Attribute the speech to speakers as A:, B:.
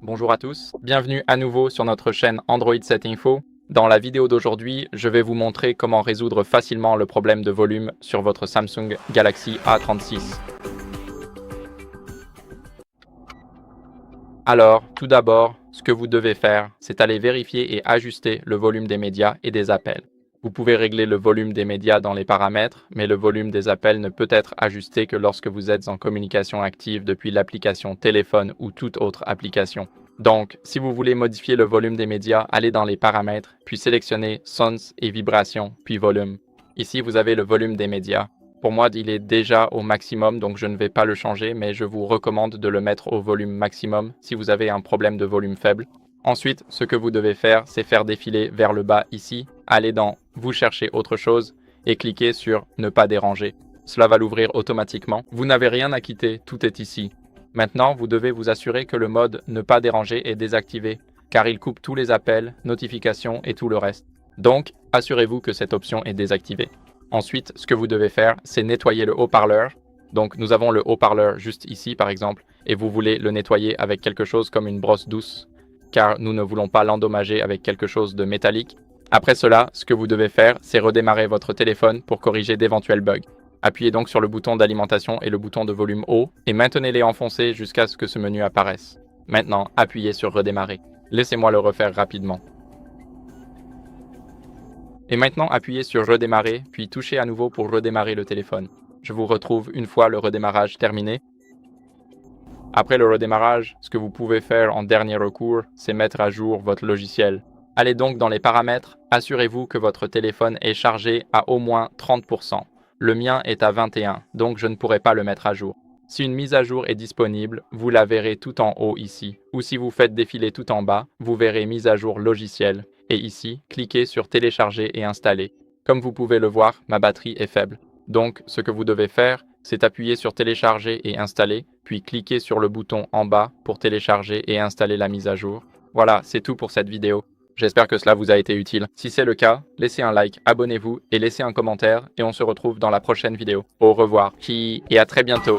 A: Bonjour à tous, bienvenue à nouveau sur notre chaîne Android 7 Info. Dans la vidéo d'aujourd'hui, je vais vous montrer comment résoudre facilement le problème de volume sur votre Samsung Galaxy A36. Alors, tout d'abord, ce que vous devez faire, c'est aller vérifier et ajuster le volume des médias et des appels. Vous pouvez régler le volume des médias dans les paramètres, mais le volume des appels ne peut être ajusté que lorsque vous êtes en communication active depuis l'application téléphone ou toute autre application. Donc, si vous voulez modifier le volume des médias, allez dans les paramètres, puis sélectionnez Sounds et Vibrations, puis Volume. Ici, vous avez le volume des médias. Pour moi, il est déjà au maximum, donc je ne vais pas le changer, mais je vous recommande de le mettre au volume maximum si vous avez un problème de volume faible. Ensuite, ce que vous devez faire, c'est faire défiler vers le bas ici, aller dans Vous cherchez autre chose et cliquez sur Ne pas déranger. Cela va l'ouvrir automatiquement. Vous n'avez rien à quitter, tout est ici. Maintenant, vous devez vous assurer que le mode Ne pas déranger est désactivé, car il coupe tous les appels, notifications et tout le reste. Donc, assurez-vous que cette option est désactivée. Ensuite, ce que vous devez faire, c'est nettoyer le haut-parleur. Donc, nous avons le haut-parleur juste ici, par exemple, et vous voulez le nettoyer avec quelque chose comme une brosse douce, car nous ne voulons pas l'endommager avec quelque chose de métallique. Après cela, ce que vous devez faire, c'est redémarrer votre téléphone pour corriger d'éventuels bugs. Appuyez donc sur le bouton d'alimentation et le bouton de volume haut, et maintenez-les enfoncés jusqu'à ce que ce menu apparaisse. Maintenant, appuyez sur redémarrer. Laissez-moi le refaire rapidement. Et maintenant, appuyez sur redémarrer, puis touchez à nouveau pour redémarrer le téléphone. Je vous retrouve une fois le redémarrage terminé. Après le redémarrage, ce que vous pouvez faire en dernier recours, c'est mettre à jour votre logiciel. Allez donc dans les paramètres, assurez-vous que votre téléphone est chargé à au moins 30%. Le mien est à 21, donc je ne pourrai pas le mettre à jour. Si une mise à jour est disponible, vous la verrez tout en haut ici, ou si vous faites défiler tout en bas, vous verrez mise à jour logiciel. Et ici, cliquez sur télécharger et installer. Comme vous pouvez le voir, ma batterie est faible. Donc, ce que vous devez faire, c'est appuyer sur télécharger et installer, puis cliquer sur le bouton en bas pour télécharger et installer la mise à jour. Voilà, c'est tout pour cette vidéo. J'espère que cela vous a été utile. Si c'est le cas, laissez un like, abonnez-vous et laissez un commentaire et on se retrouve dans la prochaine vidéo. Au revoir et à très bientôt.